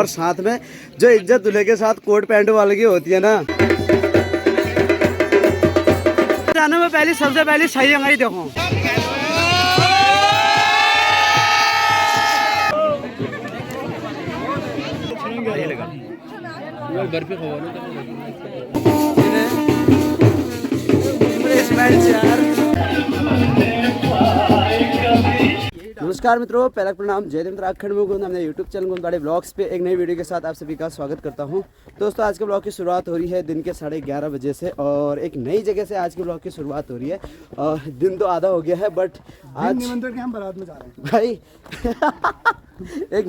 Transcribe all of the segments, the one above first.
और साथ में जो इज्जत दूल्हे के साथ कोट पैंट वाले की होती है ना। जाने में पहले सबसे पहले सही अंगाई देखो। नमस्कार मित्रों, पहला प्रणाम, जय देव उत्तराखंड में हमने यूट्यूब चैनल गुंदवाड़े ब्लॉग्स पे एक नई वीडियो के साथ आप सभी का स्वागत करता हूं। दोस्तों, आज के ब्लॉग की शुरुआत हो रही है दिन के 11:30 बजे से और एक नई जगह से आज के ब्लॉग की शुरुआत हो रही है। और दिन तो आधा हो गया है बट आज निमंत्रण के हम बारात में जा रहे हैं भाई। एक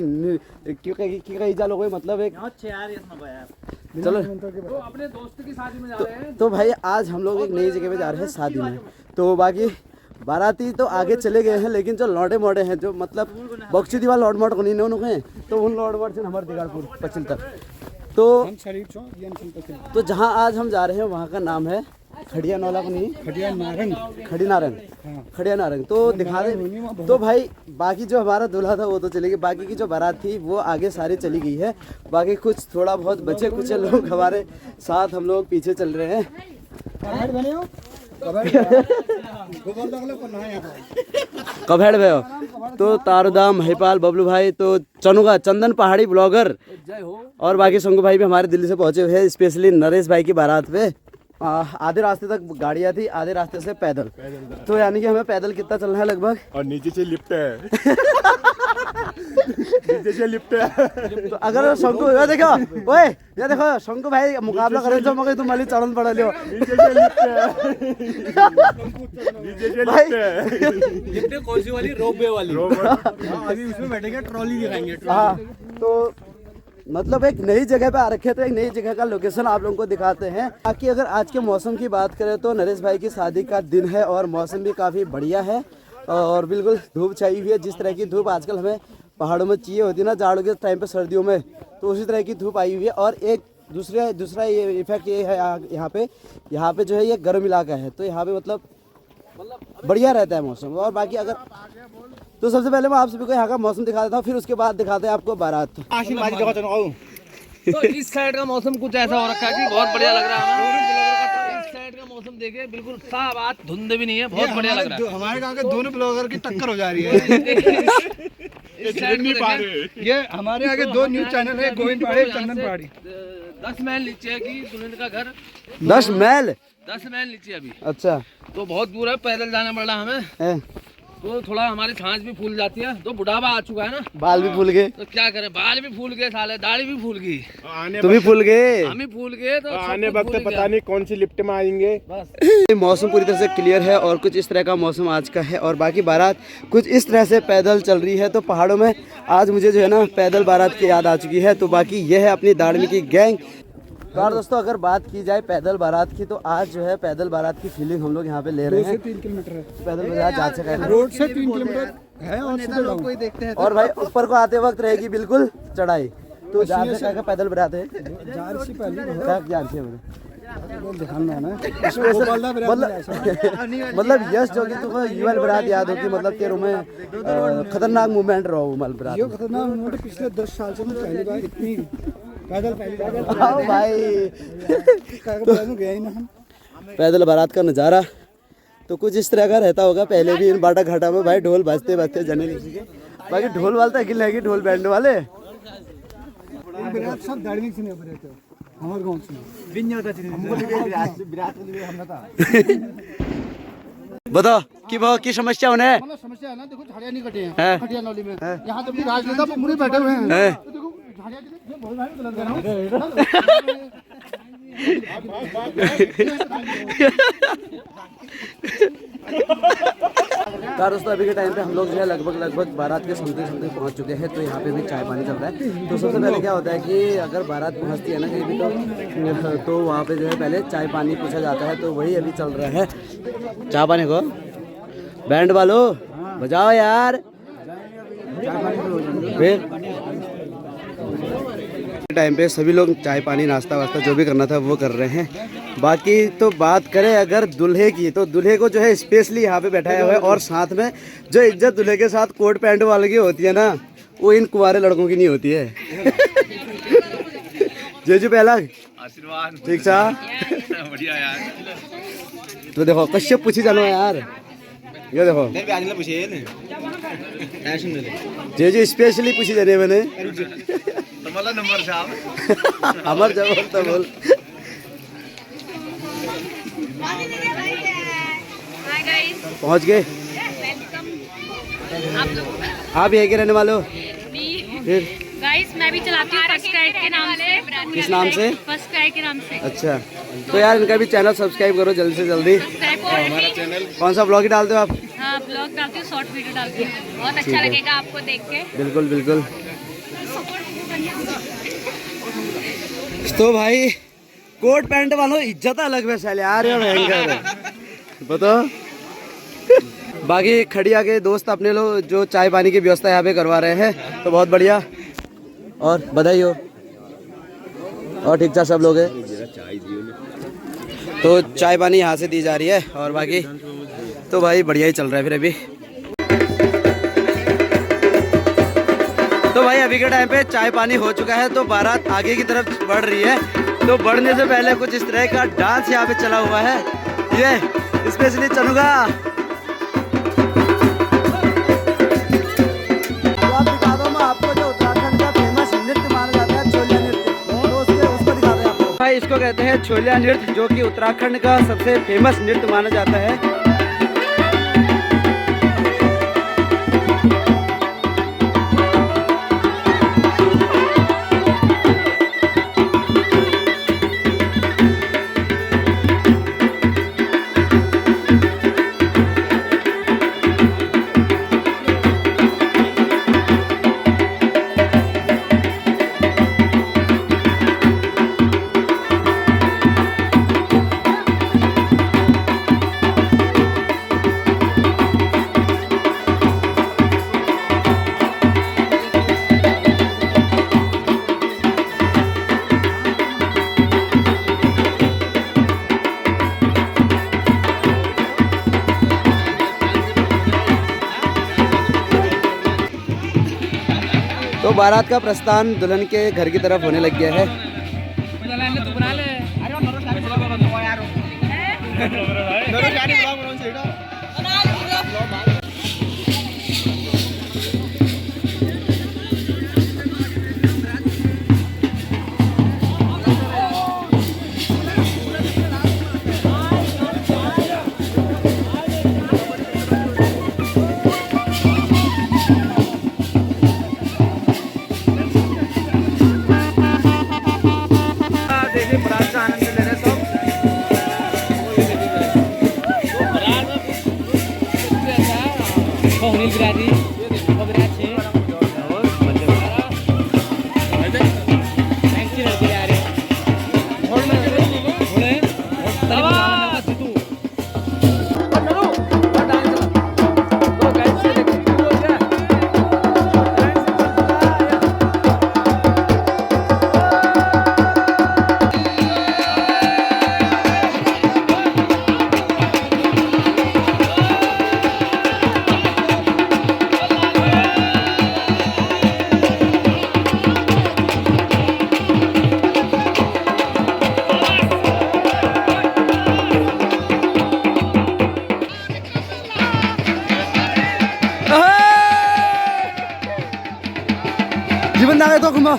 क्यों जा लोग मतलब एक चलो तो अपने दोस्त की शादी में जा रहे हैं। तो भाई आज हम लोग एक नई जगह पे जा रहे हैं शादी में। तो बाकी बाराती तो आगे चले गए हैं, लेकिन जो लौटे मोड़े हैं जो मतलब बक्सी दीवार लौट मोड़ को नहीं उन्होंने तो उन लौट मोड़ से हमारे दिगारपुर पचिल तक। तो जहाँ आज हम जा रहे हैं वहाँ का नाम है खड़िया नौला को नहीं खड़िया नारंग। तो दिखा दे। तो भाई बाकी जो हमारा दूल्हा था वो तो चले गए, बाकी की जो बारात थी वो आगे सारी चली गई है। बाकी कुछ थोड़ा बहुत बचे कुछ लोग हमारे साथ, हम लोग पीछे चल रहे हैं। कभेड़ भैया तो तारुदाम महिपाल बबलू भाई तो चनुगा चंदन पहाड़ी ब्लॉगर और बाकी शंकु भाई भी हमारे दिल्ली से पहुंचे हुए हैं, स्पेशली नरेश भाई की बारात पे। आधे रास्ते तक गाड़ियाँ थी, आधे रास्ते से पैदल। तो यानी कि हमें पैदल कितना चलना है लगभग, और नीचे से लिफ्ट है। नीचे से लिफ्ट है। तो अगर शंकु ये देखो, ओए ये देखो शंकु भाई मुकाबला करें तो मगर तुम वाली चढ़न पड़ा लियो। नीचे से लिफ्ट है। नीचे से लिफ्ट है। लिफ्ट कौन सी वाली? रोपवे वाली। अभी उसमें बैठेंगे, ट्रॉली दिखाएंगे। हाँ, तो मतलब एक नई जगह पे आ रखे तो एक नई जगह का लोकेशन आप लोगों को दिखाते हैं। बाकी अगर आज के मौसम की बात करें तो नरेश भाई की शादी का दिन है और मौसम भी काफ़ी बढ़िया है और बिल्कुल धूप छाई हुई है। जिस तरह की धूप आजकल हमें पहाड़ों में चाहिए होती है ना जाड़ों के टाइम पे, सर्दियों में, तो उसी तरह की धूप आई हुई है। और एक दूसरा ये इफेक्ट ये है यहाँ पे जो है ये गर्म इलाका है, तो यहाँ पे मतलब बढ़िया रहता है मौसम। और बाकी अगर तो सबसे पहले मैं आप सभी को यहाँ का मौसम दिखा देता हूँ, फिर उसके बाद दिखाते हैं आपको बारात। तो इस साइड का मौसम कुछ ऐसा हो रखा है कि बहुत बढ़िया लग रहा है। इस साइड का मौसम देखे बिल्कुल साफ, आज धुंध भी नहीं है, बहुत बढ़िया लग रहा है। हमारे गांव के दोनों ब्लॉगर की टक्कर हो जा रही है। इस साइड नहीं पा रहे। ये हमारे आगे दो न्यूज चैनल है, गोविंद पहाड़ी, चंदन पहाड़ी। 10 मील नीचे है कि दुल्हन का घर। 10 मील नीचे अभी। अच्छा, तो बहुत दूर है, पैदल जाना पड़ रहा हमें। तो थोड़ा हमारी सांस भी फूल जाती है, तो बुढ़ापा आ चुका है ना, बाल भी फूल गए। तो क्या करें, बाल भी फूल गए, साले दाढ़ी भी फूल गई, तुम भी फूल गए, हम ही फूल गए। तो आने वक्त पता नहीं कौन सी लिफ्ट में आएंगे। बस मौसम पूरी तरह से क्लियर है और कुछ इस तरह का मौसम आज का है। और बाकी बारात कुछ इस तरह से पैदल चल रही है। तो पहाड़ों में आज मुझे जो है ना पैदल बारात की याद आ चुकी है। तो बाकी यह है अपनी दाढ़मी की गैंग। तो और दोस्तों अगर बात की जाए पैदल बारात की, तो आज जो है पैदल बारात की फीलिंग हम लोग यहाँ पे ले रहे हैं। 3 किलोमीटर है पैदल बारात जा चुका है, रोड से 3 किलोमीटर है और लोग कोई देखते हैं। और भाई ऊपर को आते वक्त रहेगी बिल्कुल चढ़ाई। तो जहाँ से पैदल बारात है मतलब यश जो कि तुम्हें युवल बारात याद होगी, मतलब तेरे में खतरनाक मूवमेंट रहा वो बारात। ये खतरनाक मूवमेंट पिछले 10 साल से मैं पहली बार इतनी पैदल भाई गया ही ना हम। पैदल बारात का नज़ारा तो कुछ इस तरह का रहता होगा। पहले भी इन बाटा घाटा में भाई ढोल बजते बजते जाने लगे। बाकी ढोल वाले तो गिल ढोल बैंड वाले सब धार्मिक से नहीं रहते हमारे गाँव से। बताओ कि वो की समस्या उन्हें समस्या है ना, देखो झाड़ियाँ नहीं कटे हैं खटिया नौली में। यहाँ तो भी राजनेता मुड़े बैठे हुए हैं। देखो झाड़ियाँ दोस्तों अभी के टाइम पे हम लोग जो है लगभग बारात के समथिंग पहुंच चुके हैं। तो यहाँ पे भी चाय पानी चल रहा है। तो सबसे पहले क्या होता है कि अगर बारात पहुंचती है ना कहीं भी तो वहाँ पे जो है पहले चाय पानी पूछा जाता है। तो वही अभी चल रहा है। चाय पानी को बैंड वालों बजाओ यार। फिर टाइम पे सभी लोग चाय पानी नाश्ता वास्ता जो भी करना था वो कर रहे हैं। बाकी तो बात करें अगर दूल्हे की, तो दूल्हे को जो है स्पेशली यहाँ पे बैठाया हुआ है और साथ में जो इज्जत दूल्हे के साथ कोट पैंट वाले की होती है ना, वो इन कुंवारे लड़कों की नहीं होती है। जेजू पहला आशीर्वाद ठीक था बढ़िया यार तो देखो कश्यप पूछी जानो यार ये देखो जेजू स्पेशली पूछी जाने मैंने तुम्हारा नंबर साहब हमार जब बोलता बोल हाय गाइस, पहुंच गए वेलकम आप लोग। आप यहीं के रहने वाले हो फिर गाइस मैं भी चलाती हूँ फर्स्ट क्राई के नाम से। किस नाम से? फर्स्ट क्राई के नाम से। अच्छा तो यार इनका भी चैनल सब्सक्राइब करो जल्दी से जल्दी। कौन सा ब्लॉग ही डालते हो आप? हाँ ब्लॉग डालती हूँ, शॉर्ट वीडियो डालती हूँ, बहुत अच्छा लगेगा आपको देख के। बिल्कुल बिल्कुल। तो भाई कोट पैंट वालों इज्जत अलग वैसे यार ये भयंकर बताओ। बाकी खड़िया के दोस्त अपने लोग जो चाय पानी की व्यवस्था यहाँ पे करवा रहे हैं तो बहुत बढ़िया और बधाई हो। और ठीक ठाक सब लोग हैं तो चाय पानी यहाँ से दी जा रही है और बाकी तो भाई बढ़िया ही चल रहा है फिर अभी। तो भाई अभी के टाइम पे चाय पानी हो चुका है तो बारात आगे की तरफ बढ़ रही है। तो बढ़ने से पहले कुछ इस तरह का डांस यहाँ पे चला हुआ है, ये स्पेशली चलूंगा। तो आप दिखा दो मैं आपको जो उत्तराखंड का फेमस नृत्य माना जाता है छोलिया नृत्य, तो उसको दिखा दो आपको। भाई इसको कहते हैं छोलिया नृत्य जो कि उत्तराखंड का सबसे फेमस नृत्य माना जाता है। तो बारात का प्रस्थान दुल्हन के घर की तरफ होने लग गया है। जीवन दागे तो घुमा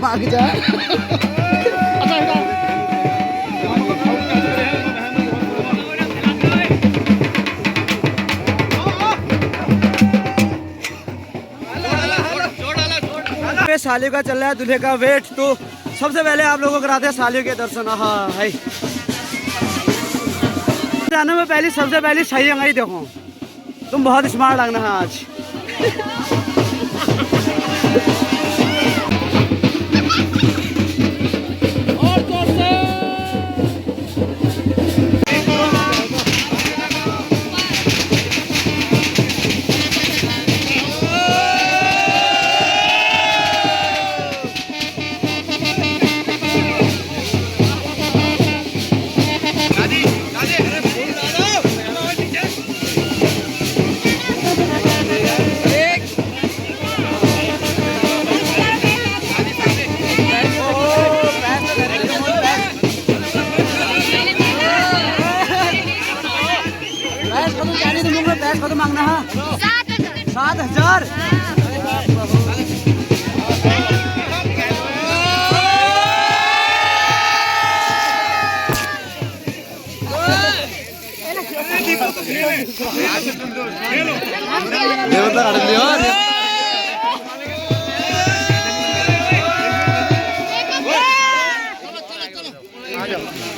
आगे जा। सालियों का चल रहा है दूल्हे का वेट। तो सबसे पहले आप लोगों को कराते हैं सालियों के दर्शन। हाँ भाई जाने में पहली सबसे पहली सही अंगाई देखो, तुम बहुत स्मार्ट लगना है आज। मांगना है? 7,000।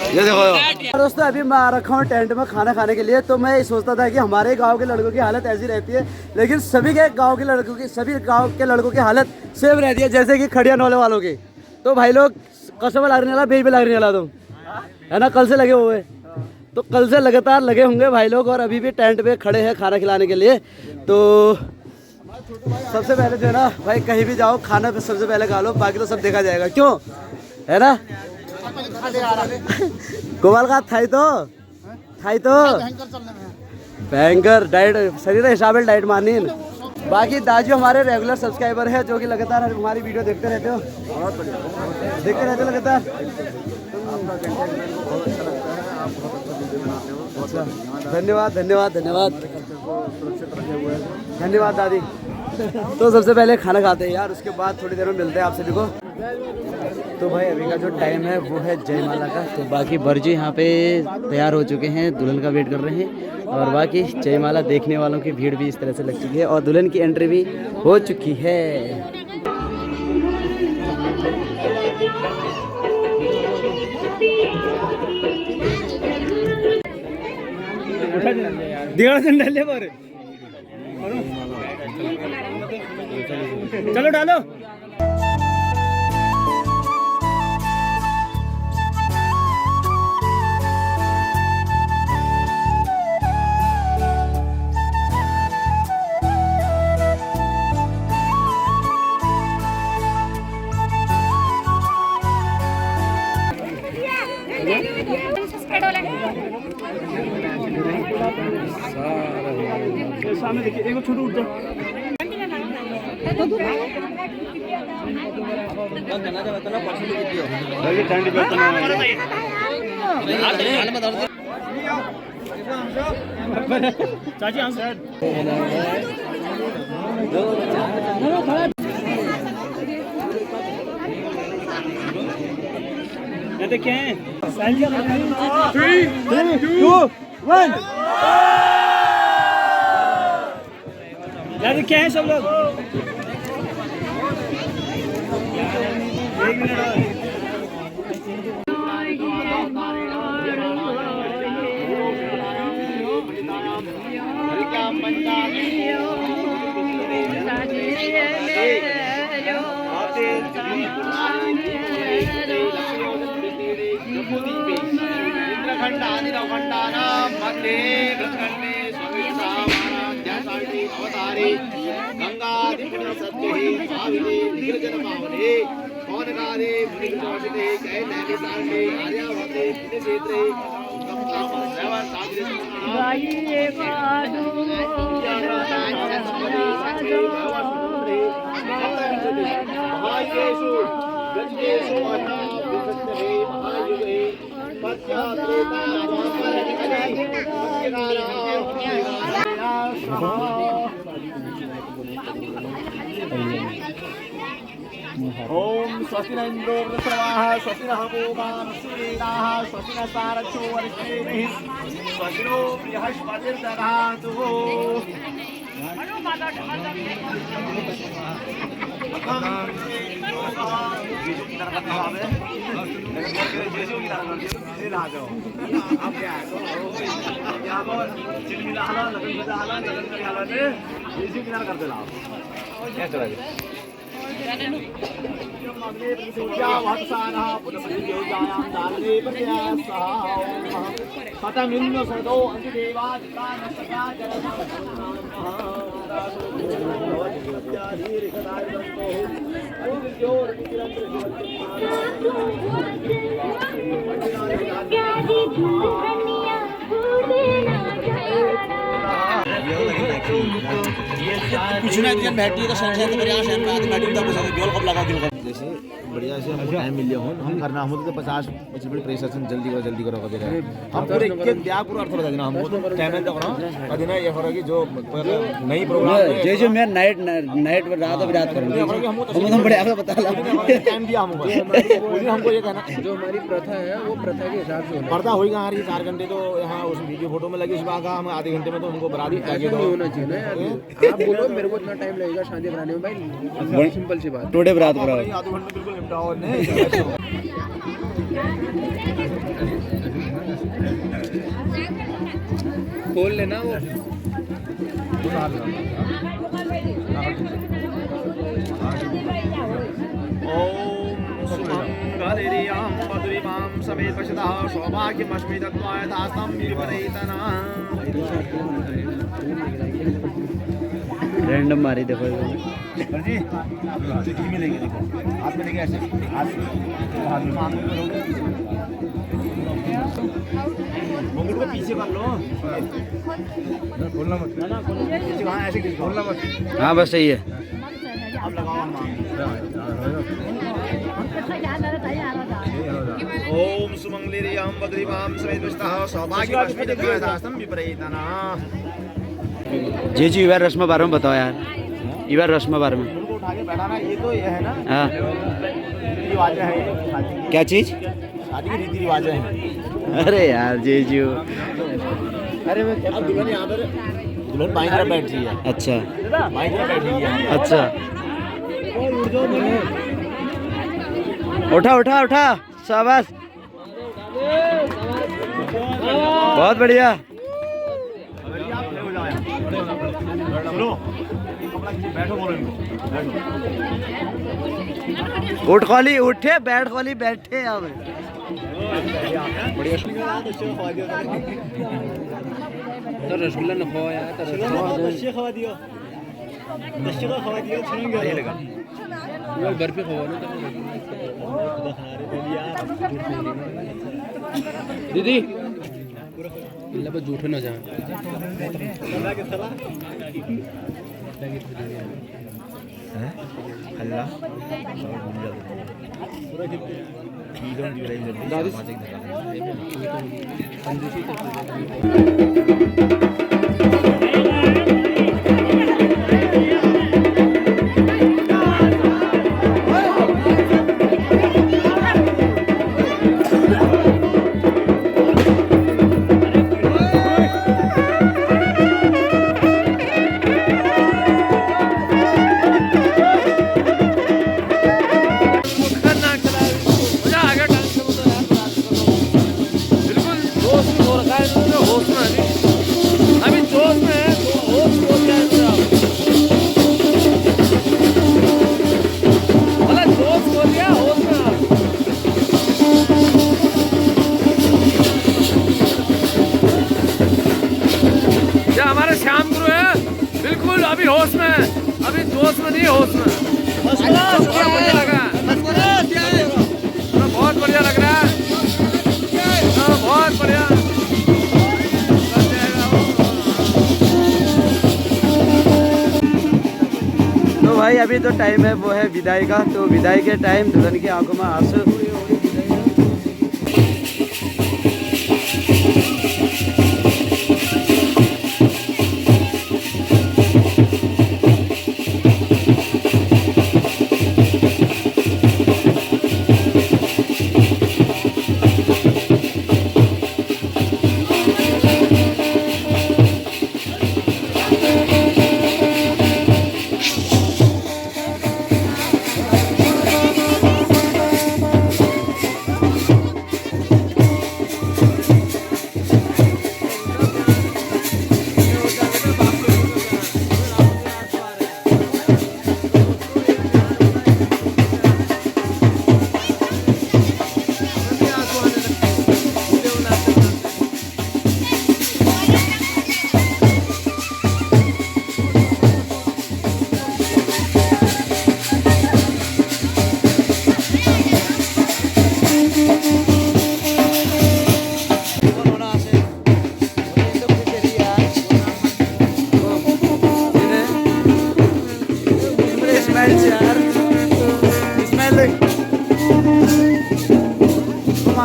ये देखो दोस्तों, अभी मैं आ रखा हूँ टेंट में खाना खाने के लिए। तो मैं सोचता था कि हमारे गांव के लड़कों की हालत ऐसी रहती है, लेकिन सभी गांव के लड़कों की हालत सेम रहती है, जैसे कि खड़िया नौले वालों की। तो भाई लोग कसम लगने वाला, बेच पे लगने वाला तुम है ना, कल से लगे हुए। तो कल से लगातार लगे होंगे भाई लोग, और अभी भी टेंट पे खड़े हैं खाना खिलाने के लिए। तो सबसे पहले जो है ना भाई, कहीं भी जाओ खाना पे सबसे पहले खा लो, बाकी तो सब देखा जाएगा, क्यों है ना। गोपाल का थाई तो भयंकर डाइट शरीर हिसाब से डाइट मानी। बाकी दाजू हमारे रेगुलर सब्सक्राइबर है, जो कि लगातार हमारी वीडियो देखते रहते हो लगातार। धन्यवाद धन्यवाद धन्यवाद धन्यवाद दादी। तो सबसे पहले खाना खाते हैं यार, उसके बाद थोड़ी देर में मिलते हैं आप सभी को। तो भाई अभी का जो टाइम है वो है जयमाला का। तो बाकी बरजी यहाँ पे तैयार हो चुके हैं, दुल्हन का वेट कर रहे हैं, और बाकी जयमाला देखने वालों की भीड़ भी इस तरह से लग चुकी है, और दुल्हन की एंट्री भी हो चुकी है। चलो डालो। सामने देखिए, एक छोटू उठ जाओ। चाची क्या है? 3, 2, 1। यार क्या है सब लोग? एक मिनट और। ओम स्वस्ति न इंद्रो वृत्रवाः स्वस्ति नः पूर्वा वृश्चिराः स्वस्ति न सारथो वरिष्ठैः स्वस्ति नो बृहस्पतिर्दधातु। कुछ ना बैटरी का संख्या तो मेरे यहाँ बैटरी का जैसे बढ़िया से हमको टाइम मिल गया हो हम करना हम तो 50 बड़े प्रेशर से जल्दी करो वगैरह हम पूरे एक ब्याह पूरा अर्थ बता देना हमको तो चैनल तक ना देना ये हो रहा कि जो नई प्रोग्राम जो मैं नाइट रात करूंगा हम बड़े आपको बता ला टाइम दिया हमको ये कहना जो हमारी प्रथा है वो प्रथा के हिसाब से पर्दा होगा यार ये 4 घंटे तो यहाँ उस वीडियो फोटो में लगी इस बात का हम आधे घंटे में तो हमको बरात चाहिए तो होना चाहिए ना। आप बोलो मेरे को इतना टाइम लगेगा शादी कराने में भाई, सिंपल सी बात। टोटे बरात कराओ आधे घंटे बिल्कुल निपटाओ नहीं खोल लेना वो समेत पश्यतः सौभाग्यमस्मि तत्त्वाय दास्तं विपरीतना रैंडम मारी देखो जी में लेंगे देखो हाथ में लेंगे ऐसे हाथ में मांग मुंगट को पीछे कर लो खोलना मत ना पीछे कहां ऐसे खोलना मत हाँ बस सही है अब लगाओ ओम सुमंगलिरियं बद्रीवां समेत पश्यतः सौभाग्यमस्मि तत्त्वाय दास्तं विपरीतना जी इबार रस्म बारे में बताओ यार इबार रस्म बारे में उठा के बैठाना ये तो ये है ना हाँ रीति रिवाज है ये क्या चीज शादी की रीति रिवाज है अरे यार जीजू अरे मैं अब दुल्हन यहाँ पर दुल्हन बाईं तरफ बैठ रही है अच्छा बाईं तरफ बैठ रही है अच्छा उठा उठा उठा शाबाश बहुत बढ़िया चलो बैठो बोलो उठ खोली उठे बैठ खोली बैठे अब तो रसगुल्ला न खो यार वो बर्फी खो ना दीदी इल्ला बस झूठे ना जाए अभी होश में, अभी जोश में नहीं, होश में। बढ़िया लगा, बहुत बढ़िया लग रहा है, बहुत बढ़िया। तो भाई अभी तो टाइम है वो है विदाई का। तो विदाई के टाइम दुल्हन की आंखों में आंसू।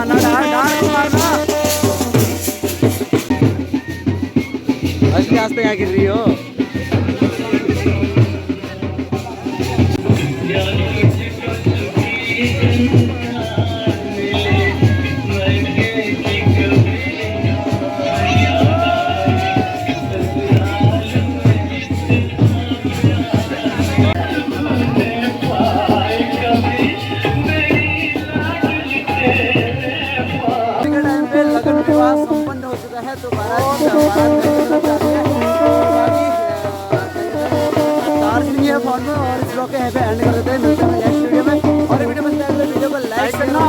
मारना, डांड को मारना। असली रास्ते यहाँ गिर रही हो। संपन्न हो चुका है तो चार्ज नहीं है फोन में और इस ब्लॉग के यहाँ पे एंड कर देते हैं। मिलते हैं नेक्स्ट वीडियो में और वीडियो में वीडियो को लाइक करना।